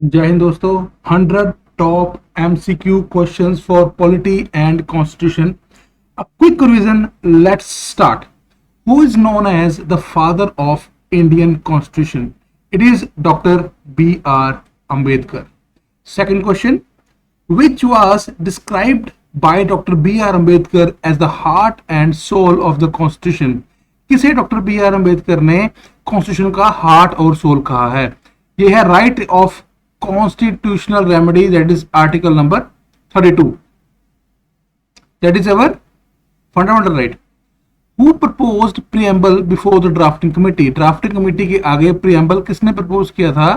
जय हिंद दोस्तों। 100 top MCQ questions for polity and constitution. A quick revision. Let's start. Who is known as the father of Indian Constitution? It is Dr. B.R. Ambedkar. Second question. Which was described by Dr. B.R. Ambedkar as the heart and soul of the Constitution? किसे doctor B are Ambedkar ने constitution का heart और soul कहा है? ये है right of constitutional remedy, that is article number 32. That is our fundamental right. Who proposed preamble before the drafting committee? Drafting committee के आगे preamble किसने प्रपोज किया था?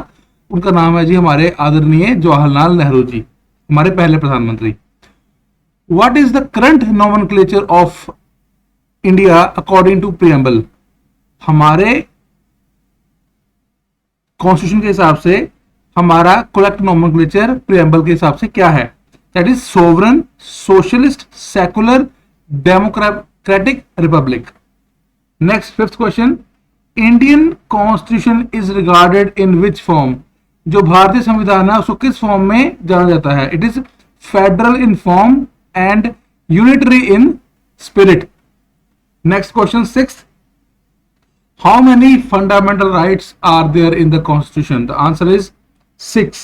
उनका नाम है जी हमारे आदरणीय जवाहरलाल नेहरू जी, हमारे पहले प्रधानमंत्री। What is the current nomenclature of India according to preamble? हमारे कॉन्स्टिट्यूशन के हिसाब से हमारा करेक्ट नोमेनक्लेचर प्रीएम्बल के हिसाब से क्या है? That is sovereign, socialist, secular, democratic, Republic. Next fifth question. Indian constitution is regarded in which form? जो भारतीय संविधान है उसको किस फॉर्म में जाना जाता है? It is federal in form and unitary in spirit. Next question sixth. How many fundamental rights are there in the Constitution? The answer is 6.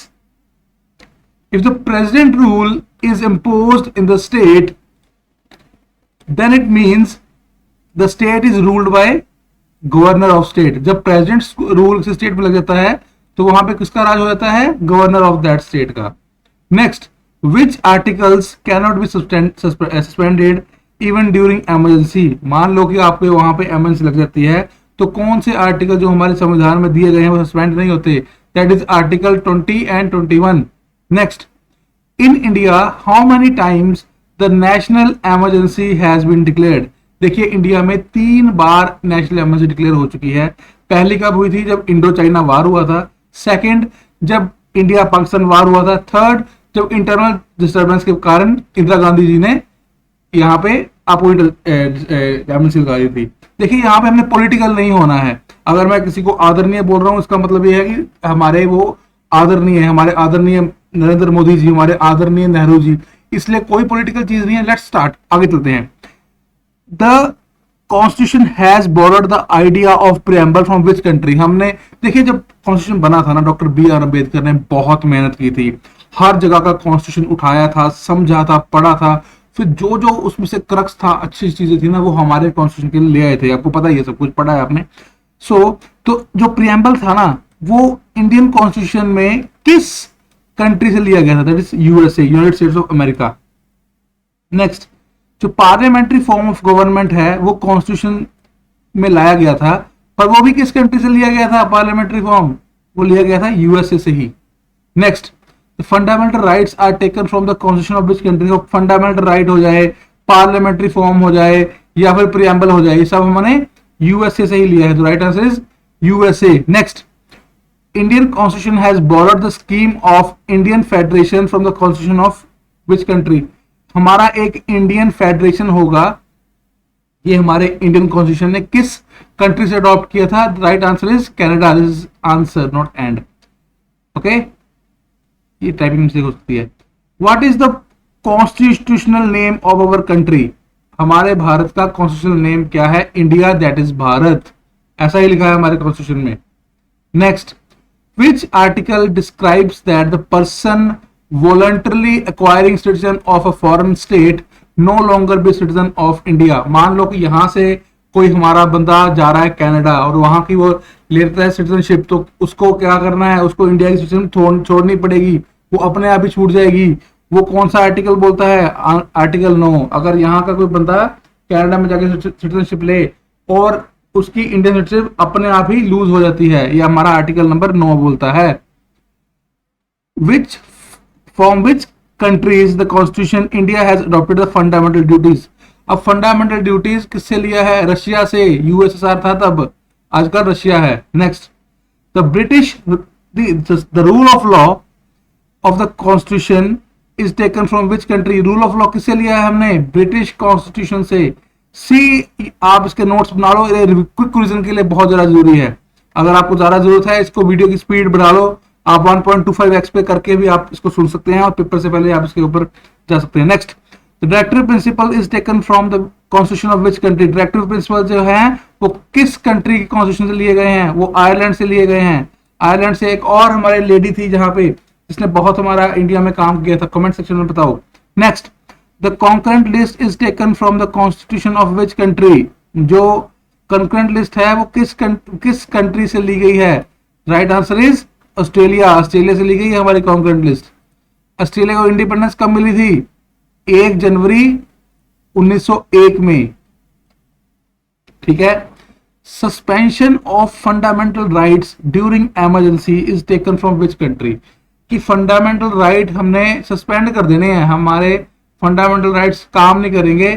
If the president rule is imposed in the state, then it means the state is ruled by governor of state. जब president rule किसी state में लग जाता है तो वहां पे किसका राज हो जाता है? governor of that state का। Next, which articles cannot be suspended even during emergency? मान लो कि आपके वहां पे emergency लग जाती है तो कौन से आर्टिकल जो हमारे संविधान में दिए गए हैं वो सस्पेंड नहीं होते? That is article 20 and 21। Next, in India how many times the national emergency has been declared? देखिए इंडिया में 3 बार नेशनल इमरजेंसी डिक्लेयर हो चुकी है। पहली कब हुई थी? जब इंडो चाइना वार हुआ था। सेकेंड, जब इंडिया पाकिस्तान वार हुआ था। थर्ड, जब इंटरनल डिस्टर्बेंस के कारण इंदिरा गांधी जी ने यहाँ पे अपोइंट इमरजेंसी लगा दी थी। देखिए यहाँ पे हमने पॉलिटिकल नहीं होना है। अगर मैं किसी को आदरणीय बोल रहा हूँ इसका मतलब ये है कि हमारे वो आदरणीय है, हमारे आदरणीय नरेंद्र मोदी जी, हमारे आदरणीय नेहरू जी, इसलिए कोई पॉलिटिकल चीज नहीं है। लेट्स स्टार्ट, आगे चलते हैं। The constitution has borrowed the idea of preamble from which country? हमने देखिए जब कॉन्स्टिट्यूशन बना था ना, डॉक्टर बी आर अम्बेडकर ने बहुत मेहनत की थी, हर जगह का कॉन्स्टिट्यूशन उठाया था, समझा था, पढ़ा था, फिर जो जो उसमें से क्रक्स था, अच्छी चीजें थी ना, वो हमारे कॉन्स्टिट्यूशन के लिए ले आए थे। आपको पता ही है, सब कुछ पढ़ा है आपने। तो जो प्रीएम्बल था ना वो इंडियन कॉन्स्टिट्यूशन में किस कंट्री से लिया गया था? That is USA, United states of America. Next, जो पार्लियामेंट्री फॉर्म ऑफ गवर्नमेंट है वो कॉन्स्टिट्यूशन में लाया गया था, पर वो भी किस कंट्री से लिया गया था? पार्लियामेंट्री फॉर्म वो लिया गया था यूएसए से ही। Next, fundamental rights are taken from the constitution of which country? Fundamental right हो जाए, पार्लियामेंट्री फॉर्म हो जाए या फिर प्रीएम्बल हो जाए, ये सब हमने यूएसए से ही लिया है। तो right answer is USA. Next, Indian constitution has borrowed the scheme of Indian federation from the constitution of which country? हमारा एक इंडियन फेडरेशन होगा, ये हमारे इंडियन कॉन्स्टिट्यूशन ने किस कंट्री से अडॉप्ट किया था? Right answer is Canada. This is answer, not and. Okay, ये टाइपिंग मिस्टेक हो सकती है। What is the constitutional name of our country? हमारे भारत का कॉन्स्टिट्यूशनल नेम क्या है? इंडिया, दैट इज भारत, ऐसा ही लिखा है हमारे कॉन्स्टिट्यूशन में। Next, which article describes that the person voluntarily acquiring citizen of a foreign state no longer be citizen of India? मान लो कि यहां से कोई हमारा बंदा जा रहा है कनाडा और वहां की वो लेता है सिटीजनशिप, तो उसको क्या करना है? उसको इंडिया की सिटीजनशिप छोड़नी पड़ेगी, वो अपने आप ही छूट जाएगी। वो कौन सा आर्टिकल बोलता है? आर्टिकल 9। अगर यहाँ का कोई बंदा कनाडा में जाके सिटीजनशिप ले और उसकी इंडियन सिटीजनशिप अपने आप ही लूज हो जाती है, ये हमारा आर्टिकल नंबर 9 बोलता है। Which from which countries the constitution India has adopted the fundamental duties? अब फंडामेंटल ड्यूटीज किससे लिया है? रशिया से। यूएसएसआर था तब, आजकल रशिया है। Next, the British the rule of law of the constitution is taken from which country? Rule of law किससे लिया है हमने? ब्रिटिश कॉन्स्टिट्यूशन से। सी, आप इसके नोट्स बना लो, क्विक रिवीजन के लिए बहुत ज्यादा जरूरी है। अगर आपको ज्यादा जरूरत है इसको वीडियो की स्पीड बढ़ा लो, आप 1.25x पे करके भी आप इसको सुन सकते हैं और पेपर से पहले आप इसके ऊपर जा सकते हैं। Next, the directive principal is taken from the constitution of which country. Directive principle जो है वो किस कंट्री के कॉन्स्टिट्यूशन से लिए गए हैं? वो आयरलैंड से लिए गए हैं। आयरलैंड से एक और हमारी लेडी थी जहां पे जिसने बहुत हमारा इंडिया में काम किया था, कमेंट सेक्शन में बताओ। Next, the concurrent list is taken from the constitution of which country. जो कॉन्करेंट लिस्ट है वो किस कंट्री से ली गई है? Right answer is Australia. Australia से ली गई है हमारी कॉन्करेंट लिस्ट। ऑस्ट्रेलिया को इंडिपेंडेंस कब मिली थी? 1 जनवरी 1901 में। ठीक है। Suspension of fundamental rights during emergency is taken from which country. कि फंडामेंटल राइट हमने सस्पेंड कर देने हैं, हमारे फंडामेंटल राइट्स काम नहीं करेंगे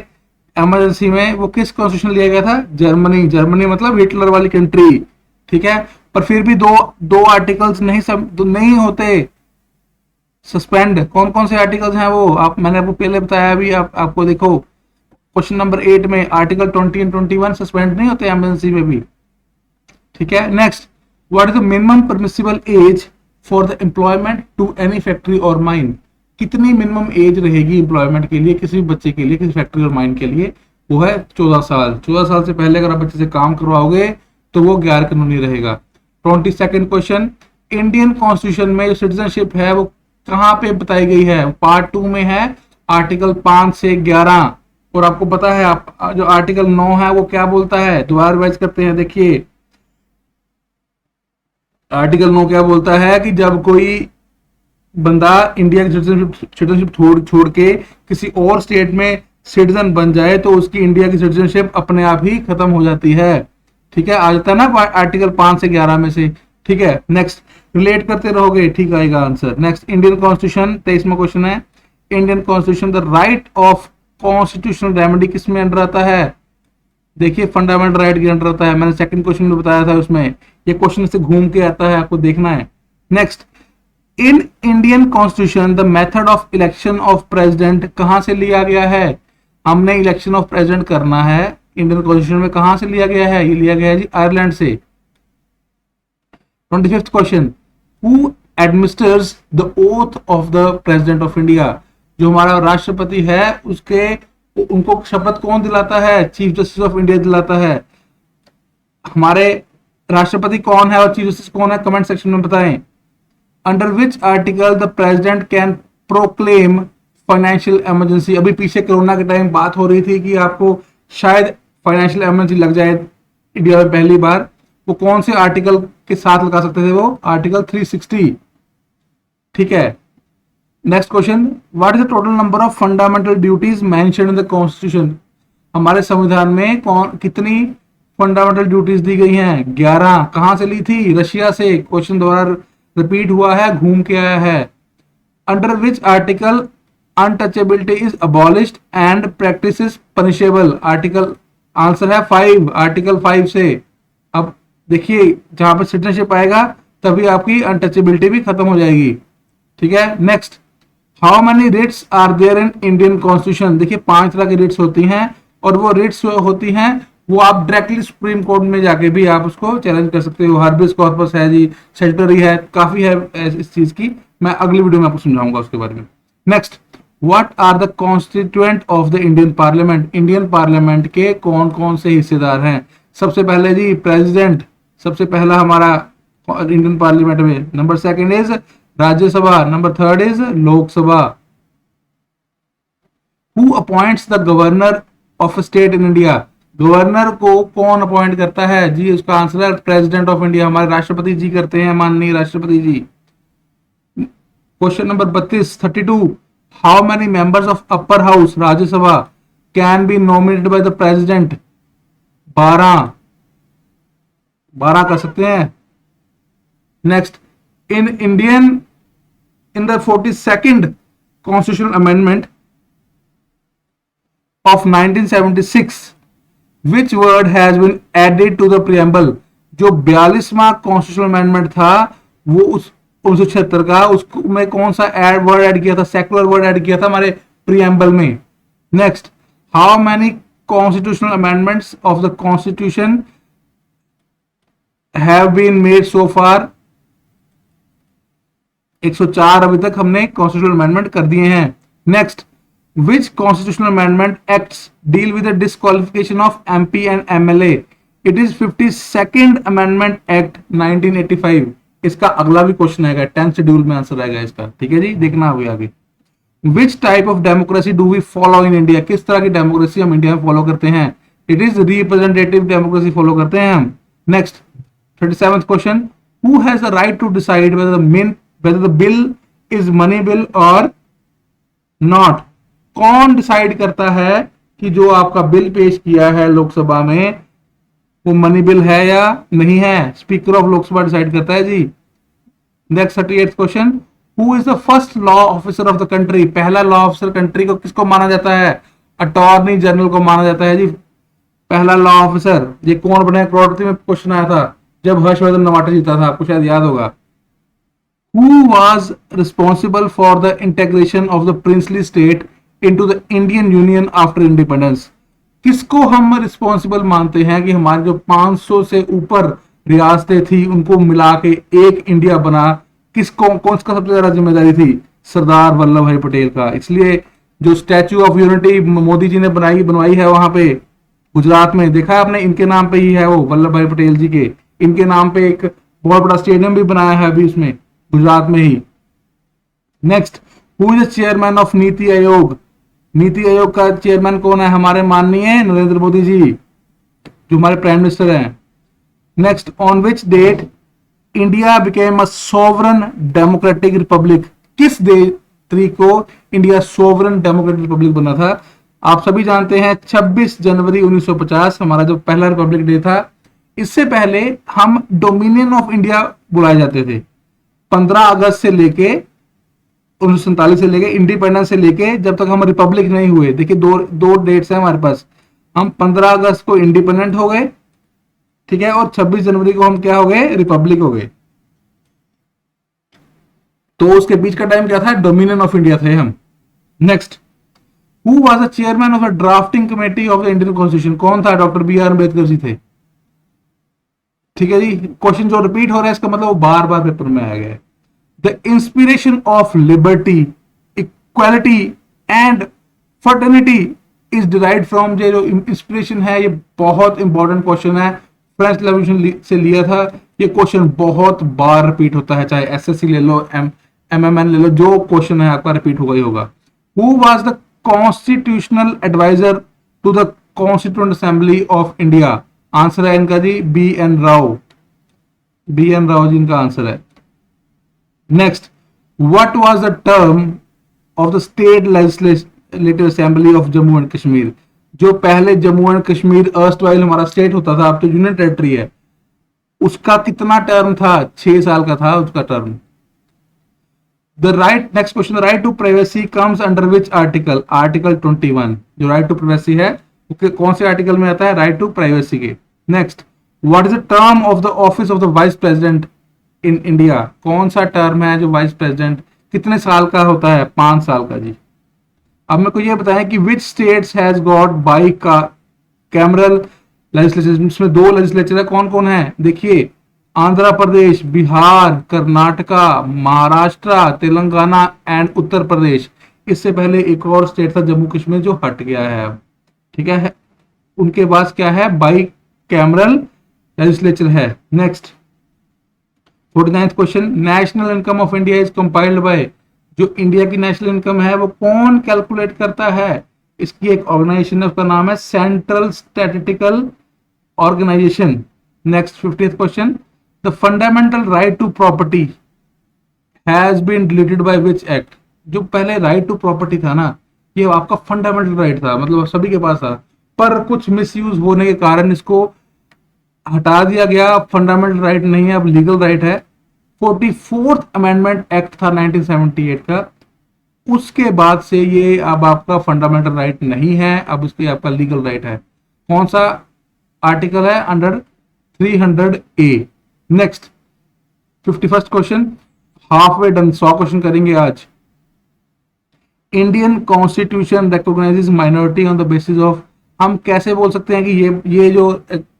इमरजेंसी में, वो किस कॉन्स्टिट्यूशन लिया गया था? जर्मनी। जर्मनी मतलब हिटलर वाली कंट्री। ठीक है। पर फिर भी दो आर्टिकल्स नहीं होते सस्पेंड। कौन कौन से आर्टिकल्स हैं वो मैंने आपको पहले बताया। अभी आपको देखो क्वेश्चन नंबर 8 में आर्टिकल 20 एंड 21 सस्पेंड नहीं होते इमरजेंसी में भी। ठीक है। Next, what is the minimum permissible age for the employment to any factory or mine. कितनी मिनिमम एज रहेगी एम्प्लॉयमेंट के लिए, किसी भी बच्चे के लिए, किसी फैक्ट्री और माइन के लिए? वो है 14 साल। 14 साल से पहले अगर आप बच्चे से काम करवाओगे तो वो गैर कानूनी रहेगा। 22nd क्वेश्चन, इंडियन कॉन्स्टिट्यूशन में जो सिटीजनशिप है वो कहां पे बताई गई है? पार्ट 2 में है, आर्टिकल 5 से 11। और आपको पता है आप जो आर्टिकल 9 है वो क्या बोलता है? दोबारा रिवाइज करते हैं। देखिए आर्टिकल 9 क्या बोलता है कि जब कोई बंदा इंडिया की सिटीजनशिप छोड़ के किसी और स्टेट में सिटीजन बन जाए तो उसकी इंडिया की सिटीजनशिप अपने आप ही खत्म हो जाती है। ठीक है, आ जाता है ना आर्टिकल 5 से 11 में से। ठीक है। नेक्स्ट, रिलेट करते रहोगे ठीक आएगा आंसर। नेक्स्ट, इंडियन कॉन्स्टिट्यूशन 23वां क्वेश्चन है। Indian constitution the right of constitutional remedy किस में अंडर आता है? देखिए फंडामेंटल राइट के अंडर आता है। मैंने सेकंड क्वेश्चन में बताया था, उसमें ये क्वेश्चन से घूम के आता है, आपको देखना है। Next, in Indian constitution the method of election of president कहां से लिया गया है? हमने इलेक्शन ऑफ प्रेसिडेंट करना है इंडियन कॉन्स्टिट्यूशन में, कहां से लिया गया है? ये लिया गया है जी आयरलैंड से। 25th question, who administers the oath of the president of India. जो हमारा राष्ट्रपति है उनको शपथ कौन दिलाता है? चीफ जस्टिस ऑफ इंडिया दिलाता है। हमारे राष्ट्रपति कौन है और चीफ जस्टिस कौन है? कमेंट सेक्शन में बताएं। Under which article the president can proclaim financial emergency. अभी पीछे कोरोना के टाइम बात हो रही थी कि आपको शायद फाइनेंशियल इमरजेंसी लग जाए इंडिया में पहली बार, वो कौन से आर्टिकल के साथ लगा सकते थे? वो आर्टिकल 360। ठीक है। Next question, what is the total number of fundamental duties mentioned in the constitution. हमारे संविधान में कितनी फंडामेंटल ड्यूटीज दी गई हैं? 11। कहां से ली थी? रशिया से। क्वेश्चन दोबारा रिपीट हुआ है, घूम के आया है। Under which article untouchability is abolished and practice is punishable. Article answer है 5, आर्टिकल 5 से। अब देखिए जहां पर सिटीजनशिप आएगा तभी आपकी अनटचेबिलिटी भी खत्म हो जाएगी। ठीक है। Next, how many writs are there in Indian constitution. देखिए 5 तरह की रिट्स होती हैं और वो रिट्स होती हैं वो आप डायरेक्टली सुप्रीम कोर्ट में जाके भी आप उसको चैलेंज कर सकते हो। हार्बिस कॉर्पस है जी, सेल्टरी है, काफी है इस चीज की। मैं अगली वीडियो में आपको समझाऊंगा उसके बारे में। Next, what are the constituent of the Indian parliament. Indian parliament के कौन कौन से हिस्सेदार हैं? सबसे पहले जी प्रेसिडेंट, सबसे पहला हमारा इंडियन पार्लियामेंट में। Number 2 is Rajya Sabha. Number 3 is Lok Sabha. Who appoints the governor of state in India. Governor को कौन अपॉइंट करता है जी? उसका आंसर है प्रेसिडेंट ऑफ इंडिया, हमारे राष्ट्रपति जी करते हैं, माननीय राष्ट्रपति जी। Question number 32 how many members of upper house Rajya Sabha can be nominated by the president? 12 कर सकते हैं। Next, in the 42nd constitutional amendment of 1976 which word has been added to the preamble। जो 42वां कॉन्स्टिट्यूशनल अमेंडमेंट था वो उस 1976 का, उसमें कौन सा वर्ड ऐड किया था? सेकुलर वर्ड ऐड किया था हमारे प्रीएम्बल में। Next, how many constitutional amendments of the constitution have been made so far? 104 अभी तक हमने कॉन्स्टिट्यूशनल अमेंडमेंट कर दिए हैं। Next, which constitutional amendment acts deal with the disqualification of MP and MLA? It is 52nd amendment act 1985। इसका अगला भी question आएगा, 10th शेड्यूल में आंसर आएगा इसका, ठीक है जी, देखना होगा आगे। Which type of democracy do we follow in India? किस तरह की डेमोक्रेसी हम इंडिया में फॉलो करते हैं? It is representative democracy follow करते हैं हम। Next, 37th question, who has the right to decide whether the bill is money bill or not? कौन डिसाइड करता है कि जो आपका बिल पेश किया है लोकसभा में वो मनी बिल है या नहीं है? स्पीकर ऑफ लोकसभा डिसाइड करता है जी। Next, 38th question, who is the first law officer of the country? पहला लॉ ऑफिसर कंट्री को किसको माना जाता है? अटॉर्नी जनरल को माना जाता है जी पहला लॉ ऑफिसर। ये कौन बने? करोड़पति में क्वेश्चन आया था जब हर्षवर्धन नवाटा जीता था, आपको शायद याद होगा। Who was responsible for the integration of the princely state into the Indian Union after independence? किसको हम रिस्पॉन्सिबल मानते हैं कि हमारे जो 500 से ऊपर रियासतें थी उनको मिला के एक इंडिया बना? किसको, कौन सा सबसे ज्यादा जिम्मेदारी थी? सरदार वल्लभ भाई पटेल का। इसलिए जो statue of unity Modi ji ने बनवाई है वहां पे गुजरात में, देखा है आपने, इनके नाम पे ही है वो, वल्लभ भाई पटेल जी के। इनके नाम पे एक बहुत बड़ा स्टेडियम भी बनाया है अभी उसमें, गुजरात में ही। Next, who is the chairman of NITI Aayog? NITI Aayog का चेयरमैन कौन है? हमारे माननीय नरेंद्र मोदी जी, जो हमारे प्राइम मिनिस्टर हैं। Next, on which date India became a sovereign democratic republic? किस तारीख को इंडिया सोवरन डेमोक्रेटिक रिपब्लिक बना था? आप सभी जानते हैं 26 जनवरी 1950 हमारा जो पहला रिपब्लिक डे था। इससे पहले हम डोमिनियन ऑफ इंडिया बुलाए जाते थे। 15 अगस्त से लेके 1947 से लेके इंडिपेंडेंस से लेके जब तक हम रिपब्लिक नहीं हुए, देखिए दो डेट्स हैं हमारे पास। हम 15 अगस्त को इंडिपेंडेंट हो गए, ठीक है, और 26 जनवरी को हम क्या हो गए? रिपब्लिक हो गए। तो उसके बीच का टाइम क्या था? डोमिनियन ऑफ इंडिया थे हम। Next, who was the chairman of the drafting committee of the Indian constitution? कौन था? Doctor B are Ambedkar ji थे, ठीक है जी। क्वेश्चन जो रिपीट हो रहा है इसका मतलब वो बार बार पेपर में आ गया है। The inspiration of liberty, equality and fraternity is derived from, जो इंस्पिरेशन है ये बहुत इंपॉर्टेंट क्वेश्चन है, फ्रेंच रेवोल्यूशन से लिया था। ये क्वेश्चन बहुत बार रिपीट होता है, चाहे एसएससी ले लो, एमएमएन ले लो, जो क्वेश्चन है आपका रिपीट होगा ही होगा। Who was the constitutional adviser to the constituent assembly of India? Answer है इनका ji B N Rau. B N Rau ji इनका आंसर है। Next, what was the term of the state legislative assembly of Jammu and Kashmir? जो पहले जम्मू एंड कश्मीर अर्स्टवाइल हमारा state होता था, अब तो यूनियन टेरिटरी है, उसका कितना टर्म था? 6 साल का था उसका term. The right, next question, right to privacy comes under which article? Article 21। जो राइट टू प्राइवेसी है कौन से आर्टिकल में आता है? राइट टू प्राइवेसी के। Next, what is the term of the office of the vice president in India? कौन सा टर्म है जो वाइस प्रेसिडेंट कितने साल का होता है? 5 साल का जी। अब मेरे को ये बताएं कि which states has got by का कैमरल लेजिस्लेचर? इसमें 2 लेजिस्लेचर है, कौन कौन है? देखिए, आंध्र प्रदेश, बिहार, कर्नाटका, महाराष्ट्र, तेलंगाना एंड उत्तर प्रदेश। इससे पहले एक और स्टेट था जम्मू कश्मीर जो हट गया है अब, ठीक है। उनके पास क्या है? बाई कैमरल लेजिस्लेचर है। Next, 49th question, national income of India is compiled bye? जो इंडिया की नेशनल इनकम है वो कौन कैलकुलेट करता है? इसकी एक ऑर्गेनाइजेशन है, उसका नाम है central statistical organisation. Next, 50th question, the fundamental right to property has been deleted by which act? जो पहले राइट टू प्रॉपर्टी था ना, ये आपका फंडामेंटल राइट था, मतलब सभी के पास था, पर कुछ मिसयूज होने के कारण इसको हटा दिया गया। फंडामेंटल राइट नहीं है, अब लीगल राइट है। 44th अमेंडमेंट एक्ट था 1978 का, उसके बाद से ये अब आपका फंडामेंटल राइट नहीं है, अब उसके आपका लीगल राइट है। कौन सा आर्टिकल है? Under 300A। Next, 51st question, half way done, 100 question करेंगे आज। Indian constitution recognises minority on the basis of? हम कैसे बोल सकते हैं कि ये जो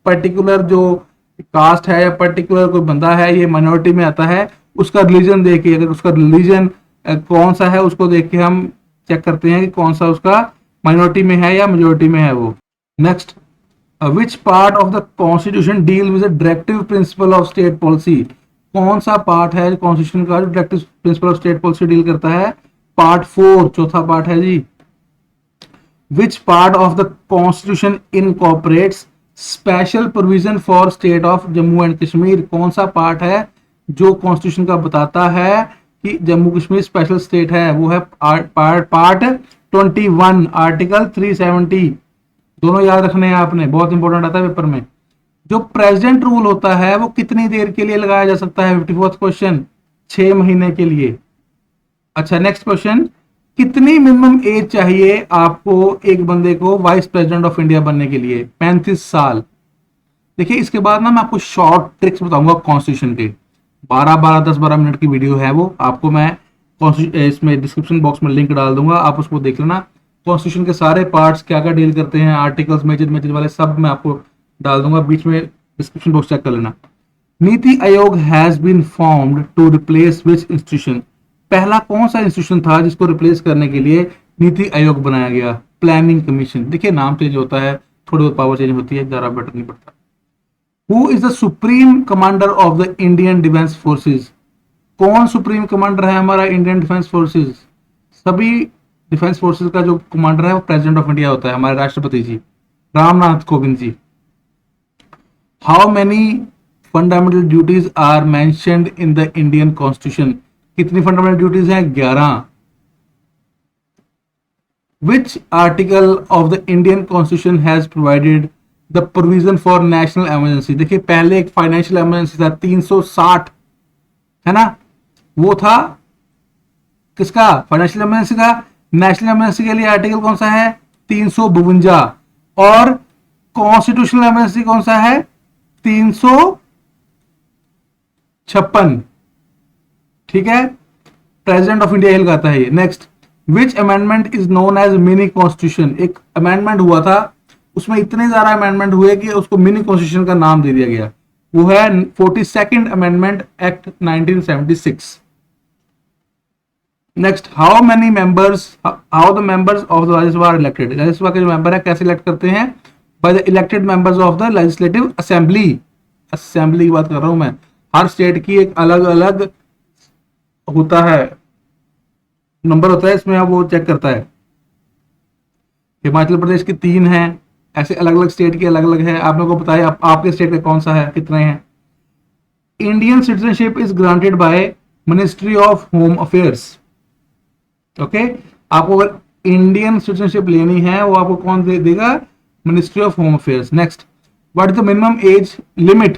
पर्टिकुलर जो कास्ट है या पर्टिकुलर कोई बंदा है ये माइनॉरिटी में आता है? उसका रिलीजन देख के, अगर उसका रिलीजन कौन सा है उसको देख के हम चेक करते हैं कि कौन सा उसका माइनॉरिटी में है या मेजोरिटी में है वो। Next, which part of the constitution deal with the directive principle of state policy, कौन सा पार्ट है कॉन्स्टिट्यूशन का जो directive principle of state policy deal करता है? पार्ट 4, चौथा पार्ट है जी। Which part of the constitution incorporates special provision for state of Jammu and Kashmir, कौन सा पार्ट है जो कॉन्स्टिट्यूशन का बताता है कि जम्मू कश्मीर स्पेशल स्टेट है? वो है पार्ट 21, आर्टिकल 370। दोनों याद रखने हैं आपने, बहुत इंपॉर्टेंट आता है पेपर में। जो प्रेसिडेंट रूल होता है वो कितनी देर के लिए लगाया जा सकता है? 54th क्वेश्चन, 6 महीने के लिए। अच्छा, नेक्स्ट क्वेश्चन, कितनी मिनिमम एज चाहिए आपको एक बंदे को वाइस प्रेसिडेंट ऑफ इंडिया बनने के लिए? 35 साल। देखिए, इसके बाद ना मैं आपको शॉर्ट ट्रिक्स बताऊंगा कॉन्स्टिट्यूशन के, 10-12 मिनट की वीडियो है वो, आपको मैं इसमें डिस्क्रिप्शन बॉक्स में लिंक डाल दूंगा, आप उसको देख लेना। कॉन्स्टिट्यूशन के सारे पार्ट्स क्या क्या डील करते हैं, आर्टिकल्स मेजर मेजर वाले सब मैं आपको डाल दूंगा, बीच में डिस्क्रिप्शन बॉक्स चेक कर लेना। NITI Aayog has been formed to replace which institution, पहला कौन सा इंस्टीट्यूशन था जिसको रिप्लेस करने के लिए नीति आयोग बनाया गया? Planning commission. देखिए, नाम चेंज होता है, थोड़ी बहुत पावर चेंज होती है, ज्यादा बेटर नहीं पड़ता। Who is the supreme commander of the Indian defence forces, कौन सुप्रीम कमांडर है हमारा इंडियन डिफेंस फोर्सेज? सभी डिफेंस फोर्सेज का जो कमांडर है वो प्रेसिडेंट ऑफ इंडिया होता है, हमारे राष्ट्रपति जी Ramnath Kovind ji. How many fundamental duties are mentioned in the Indian constitution, कितनी फंडामेंटल ड्यूटीज हैं? 11। Which article of the Indian constitution has provided the provision for national emergency, देखिए पहले एक फाइनेंशियल इमरजेंसी था 360, है ना, वो था किसका? फाइनेंशियल इमरजेंसी का। नेशनल इमरजेंसी के लिए आर्टिकल कौन सा है? 352। और कॉन्स्टिट्यूशनल इमरजेंसी कौन सा है? 356। ठीक है, प्रेसिडेंट ऑफ इंडिया लगाता है ये। Next, which amendment is known as mini constitution, एक अमेंडमेंट हुआ था, उसमें इतने ज्यादा अमेंडमेंट हुए कि उसको मिनी कॉन्स्टिट्यूशन का नाम दे दिया गया, वो है 42nd amendment act 1976। Next, how the members of the Rajya Sabha are elected, Rajya Sabha के जो मेंबर है कैसे इलेक्ट करते हैं? By the elected members of the legislative assembly, assembly की बात कर रहा हूं मैं। हर स्टेट की एक अलग अलग होता है, नंबर होता है इसमें, वो चेक करता है। हिमाचल प्रदेश की 3 हैं, ऐसे अलग अलग स्टेट की अलग अलग है। आप लोगों को बताया आपके स्टेट का कौन सा है, कितने हैं? Indian citizenship is granted by ministry of home affairs. Okay, आपको अगर इंडियन सिटीजनशिप लेनी है वो आपको कौन दे देगा? Ministry of home affairs. Next, what is the minimum age limit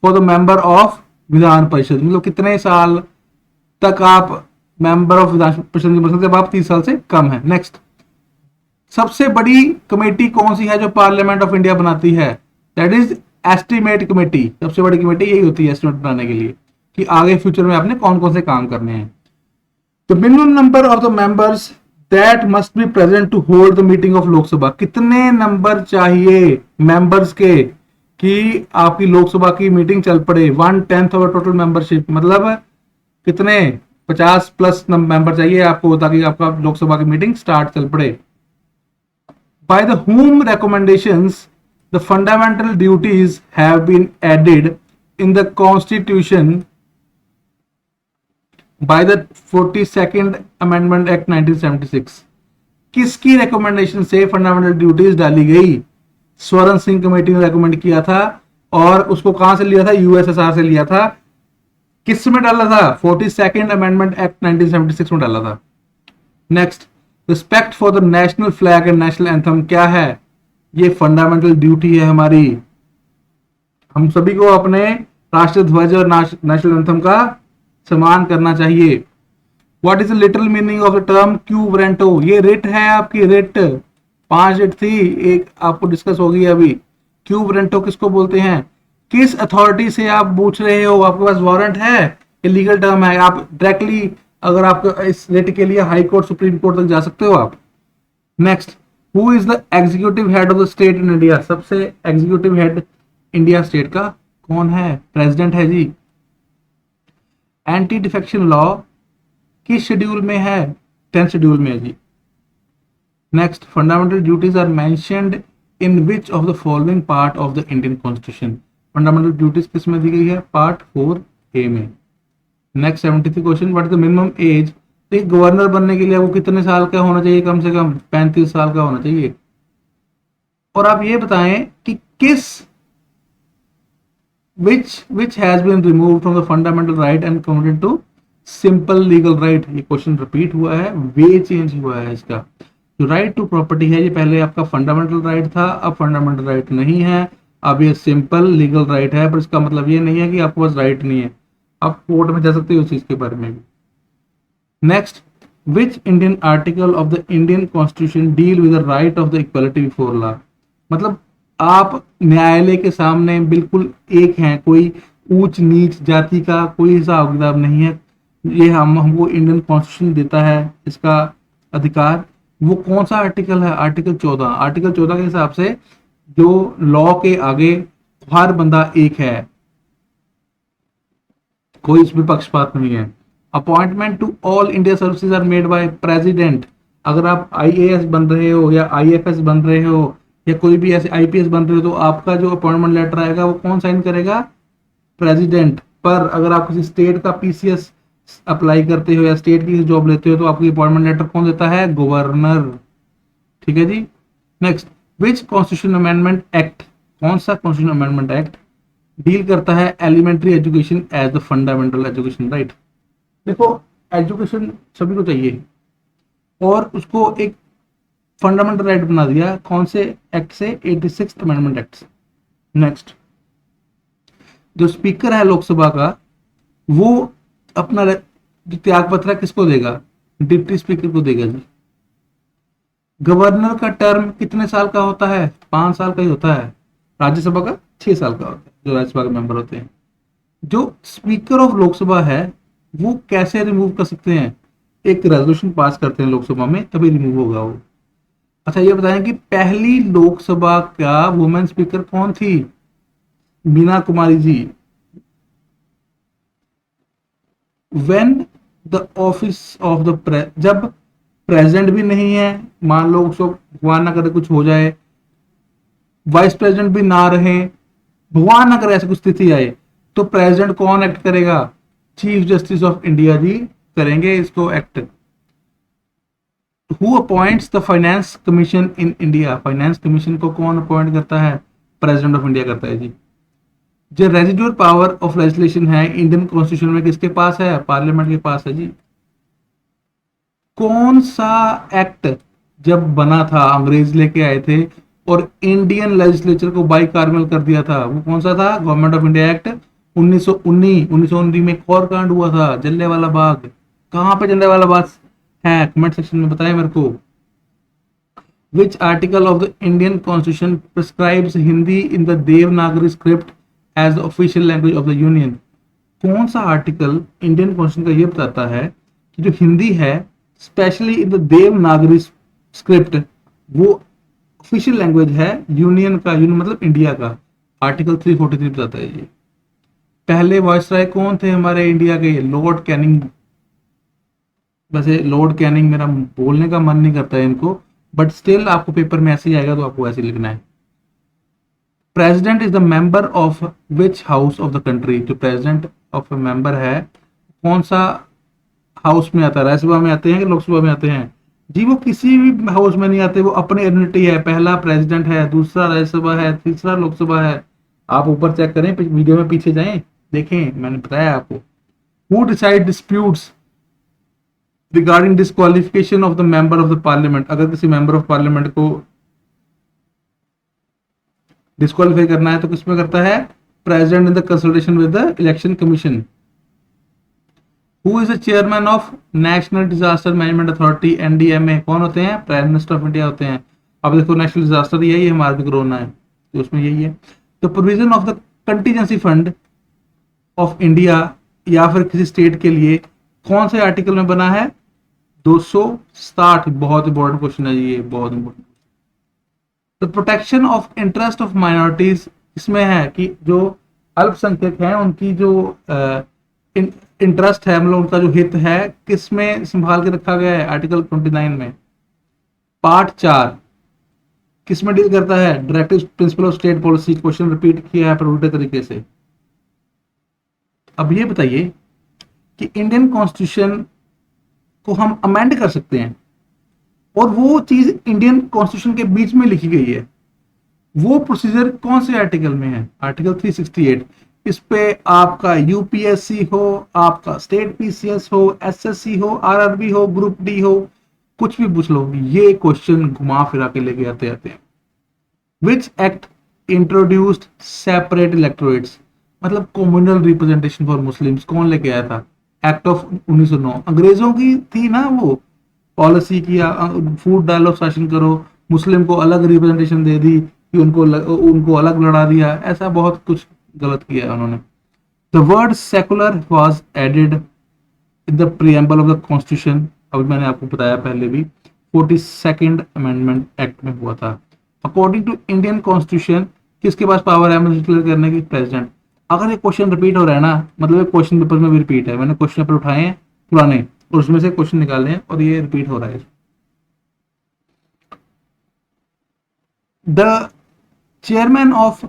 for the member of Vidhan Parishad, मतलब कितने साल तक आप मेंबर ऑफ विधान परिषद बन सकते हैं? आप 30 साल से कम है। नेक्स्ट, सबसे बड़ी कमेटी कौन सी है जो पार्लियामेंट ऑफ इंडिया बनाती है? That is estimate committee. सबसे बड़ी कमेटी यही होती है एस्टिमेट बनाने के लिए कि आगे फ्यूचर में आपने कौन कौन से काम करने हैं। The minimum number of the members that must be present to hold the meeting of Lok Sabha, कितने नंबर चाहिए मेंबर्स के कि आपकी लोकसभा की मीटिंग चल पड़े? 1/10 ऑफ टोटल मेंबरशिप, मतलब कितने? 50+ मेंबर चाहिए आपको ताकि आपका लोकसभा की मीटिंग स्टार्ट चल पड़े। By the whom recommendations the fundamental duties have been added in the Constitution by the 42nd Amendment Act 1976, किसकी रिकमेंडेशन से फंडामेंटल ड्यूटीज डाली गई? स्वर्ण सिंह कमेटी ने रेकमेंड किया था, और उसको कहां से लिया था? यूएसएसआर से लिया था। किस में डाला था? 42nd अमेंडमेंट एक्ट 1976 में डाला था। Next, respect for the national flag and national anthem क्या है? ये फंडामेंटल ड्यूटी है हमारी, हम सभी को अपने राष्ट्रीय ध्वज और नेशनल एंथम का सम्मान करना चाहिए। What is the literal meaning of the term quo warranto, ये रिट है आपकी, रिट 5 रिट थी, एक आपको डिस्कस होगी अभी। क्यू वारंटो किसको बोलते हैं? किस अथॉरिटी से आप पूछ रहे हो? आपके पास वारंट है, ये लीगल टर्म है, आप डायरेक्टली अगर आपको इस रिट के लिए हाई कोर्ट सुप्रीम कोर्ट तक जा सकते हो आप। Next, who is the executive head of the state in India, सबसे एग्जीक्यूटिव हेड इंडिया स्टेट का कौन है? प्रेसिडेंट है जी। एंटी डिफेक्शन लॉ किस शेड्यूल में है? 10th शेड्यूल में है जी। Next, fundamental duties are mentioned in which of the following part of the Indian constitution? Fundamental duties किस में दी गई है? पार्ट 4A में। Next 73 question, what is the minimum age? एक गवर्नर बनने के लिए वो कितने साल का होना चाहिए? कम से कम 35 साल का होना चाहिए। और आप ये बताएं कि किस which has been removed from the fundamental right and converted to simple legal right? ये क्वेश्चन रिपीट हुआ है, वे चेंज हुआ है इसका। जो राइट टू प्रॉपर्टी है, ये पहले आपका फंडामेंटल राइट था, अब फंडामेंटल राइट नहीं है, अब ये सिंपल लीगल राइट है। पर इसका मतलब ये नहीं है कि आपके पास राइट नहीं है, आप कोर्ट में जा सकते हो उस चीज के बारे में भी। Next, which Indian article of the Indian constitution deal with the right of the equality before law? मतलब आप न्यायालय के सामने बिल्कुल एक हैं, कोई ऊंच नीच जाति का कोई हिसाब किताब नहीं है। ये हमको इंडियन कॉन्स्टिट्यूशन देता है इसका अधिकार। वो कौन सा आर्टिकल है? आर्टिकल 14। आर्टिकल 14 के हिसाब से जो लॉ के आगे हर बंदा एक है, कोई इसमें पक्षपात नहीं है। Appointment to all India services are made by president. अगर आप IAS बन रहे हो या IFS बन रहे हो या कोई भी ऐसे IPS बन रहे हो, तो आपका जो अपॉइंटमेंट लेटर आएगा वो कौन साइन करेगा? प्रेसिडेंट। पर अगर आप किसी स्टेट का PCS अप्लाई करते हो या स्टेट की जॉब लेते हो, तो आपकी अपॉइंटमेंट लेटर कौन देता है? गवर्नर। ठीक है जी। Next, which constitution amendment act, कौन सा कॉन्स्टिट्यूशन अमेंडमेंट एक्ट डील करता है elementary education as the fundamental education right? देखो, एजुकेशन सभी को चाहिए और उसको एक फंडामेंटल राइट बना दिया। कौन से एक्ट से? 86th अमेंडमेंट एक्ट से। नेक्स्ट, जो स्पीकर है लोकसभा का, वो अपना जो त्याग पत्र किसको देगा? डिप्टी स्पीकर को देगा जी। गवर्नर का टर्म कितने साल का होता है? 5 साल का ही होता है। राज्यसभा का 6 साल का होता है, जो राज्यसभा के मेंबर होते हैं। जो स्पीकर ऑफ लोकसभा है वो कैसे रिमूव कर सकते हैं? एक रेजोल्यूशन पास करते हैं लोकसभा में, तभी रिमूव होगा वो। अच्छा, ये बताएं कि पहली लोकसभा का वुमेन स्पीकर कौन थी? Meena Kumari ji. When the office of the जब प्रेसिडेंट भी नहीं है, मान लो उसको भगवान ना करे कुछ हो जाए, वाइस प्रेसिडेंट भी ना रहे, भगवान ना करे ऐसी कुछ स्थिति आए, तो प्रेसिडेंट कौन एक्ट करेगा? चीफ जस्टिस ऑफ इंडिया जी करेंगे इसको act. Who appoints the finance commission in India? Finance commission को कौन अपॉइंट करता है? प्रेसिडेंट ऑफ इंडिया करता है जी। जो रेजिडुअल पावर ऑफ लेजिस्लेशन है इंडियन कॉन्स्टिट्यूशन में किसके पास है? पार्लियामेंट के पास है जी। कौन सा एक्ट जब बना था, अंग्रेज लेके आए थे और इंडियन लेजिस्लेचर को बाइकार्मल कर दिया था, वो कौन सा था? गवर्नमेंट ऑफ इंडिया एक्ट 1919 में एक और कांड हुआ था, जलियांवाला बाग। कहां पे जलियांवाला बाग है? कमेंट सेक्शन में बताएं मेरे को। Which article of the Indian constitution prescribes Hindi in the Devanagari script as the official language of the union? कौन सा आर्टिकल इंडियन कॉन्स्टिट्यूशन का ये बताता है कि जो हिंदी है specially in the Devanagari script वो ऑफिशियल लैंग्वेज है यूनियन का, यूनियन मतलब इंडिया का। आर्टिकल 343 बताता है ये। पहले वायसराय कौन थे हमारे इंडिया के? Lord Canning. वैसे लॉर्ड कैनिंग मेरा बोलने का मन नहीं करता है इनको, बट स्टिल आपको पेपर में ऐसे ही आएगा तो आपको ऐसे लिखना है। President is the member of which house of the country? जो प्रेसिडेंट ऑफ मेंबर है कौन सा हाउस में आता है? राज्यसभा में आते हैं कि लोकसभा में आते हैं जी? वो किसी भी हाउस में नहीं आते, वो अपनी इम्यूनिटी है। पहला प्रेसिडेंट है, दूसरा राज्यसभा है, तीसरा लोकसभा है। आप ऊपर चेक करें, वीडियो में पीछे जाएं, देखें, मैंने बताया आपको। Who decide disputes regarding disqualification of the member of the parliament? अगर किसी मेंबर ऑफ पार्लियामेंट को डिस्क्वालीफाई करना है तो किसमें करता है? President in the consultation with the election commission. Who is the chairman of national disaster management authority NDMA? कौन होते हैं? प्राइम मिनिस्टर ऑफ इंडिया होते हैं। अब देखो, नेशनल डिजास्टर यही है, हमारा भी कोरोना है तो उसमें यही है। The provision of the contingency fund of India या फिर किसी स्टेट के लिए कौन से आर्टिकल में बना है? 260। बहुत इंपॉर्टेंट क्वेश्चन है ये, बहुत important. The protection of interest of minorities इसमें है कि जो अल्पसंख्यक हैं उनकी जो इंटरेस्ट है, मतलब उनका जो हित है किस में संभाल के रखा गया है, आर्टिकल 29 में। पार्ट 4 किस में डील करता है, directive principle of state policy. Question repeat किया है पर उल्टे तरीके से। अब ये बताइए कि इंडियन कॉन्स्टिट्यूशन को हम अमेंड कर सकते हैं, और वो चीज इंडियन कॉन्स्टिट्यूशन के बीच में लिखी गई है, वो प्रोसीजर कौन से आर्टिकल में है, आर्टिकल 368। इस पे आपका यूपीएससी हो, आपका स्टेट पीसीएस हो, एसएससी हो, आरआरबी हो, ग्रुप डी हो, कुछ भी पूछ लो, ये क्वेश्चन घुमा फिरा के लेके आते हैं। Which act introduced separate electorates, मतलब कम्युनल रिप्रेजेंटेशन फॉर मुस्लिम्स, कौन लेके आया था, एक्ट ऑफ 1909। अंग्रेजों की थी ना वो पॉलिसी किया, फूड डालो शासन करो, मुस्लिम को अलग रिप्रेजेंटेशन दे दी कि उनको अलग लड़ा दिया, ऐसा बहुत कुछ गलत किया उन्होंने। The word secular was added in the preamble of the constitution, अभी मैंने आपको बताया पहले भी, 42nd अमेंडमेंट एक्ट में हुआ था। अकॉर्डिंग टू इंडियन कॉन्स्टिट्यूशन किसके पास पावर है अमेंडमेंट डिक्लेयर करने की, प्रेसिडेंट। अगर ये क्वेश्चन रिपीट हो रहा है ना, मतलब क्वेश्चन पेपर में भी रिपीट है, मैंने क्वेश्चन पेपर उठाए हैं पुराने और उसमें से क्वेश्चन निकाले हैं और ये रिपीट हो रहा है। The chairman of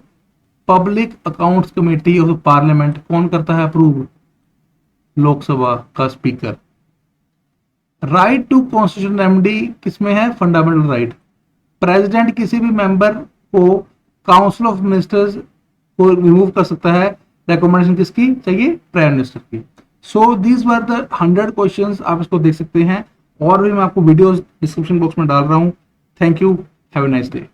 public accounts committee of parliament कौन करता है अप्रूव, लोकसभा का speaker. Right to constitution remedy किसमें है, फंडामेंटल राइट। प्रेसिडेंट किसी भी मेंबर को काउंसिल ऑफ मिनिस्टर्स को रिमूव कर सकता है, रिकमेंडेशन किसकी चाहिए, प्राइम मिनिस्टर की। So these were the 100 questions, आप इसको देख सकते हैं, और भी मैं आपको वीडियोस डिस्क्रिप्शन बॉक्स में डाल रहा हूं। Thank you, have a nice day.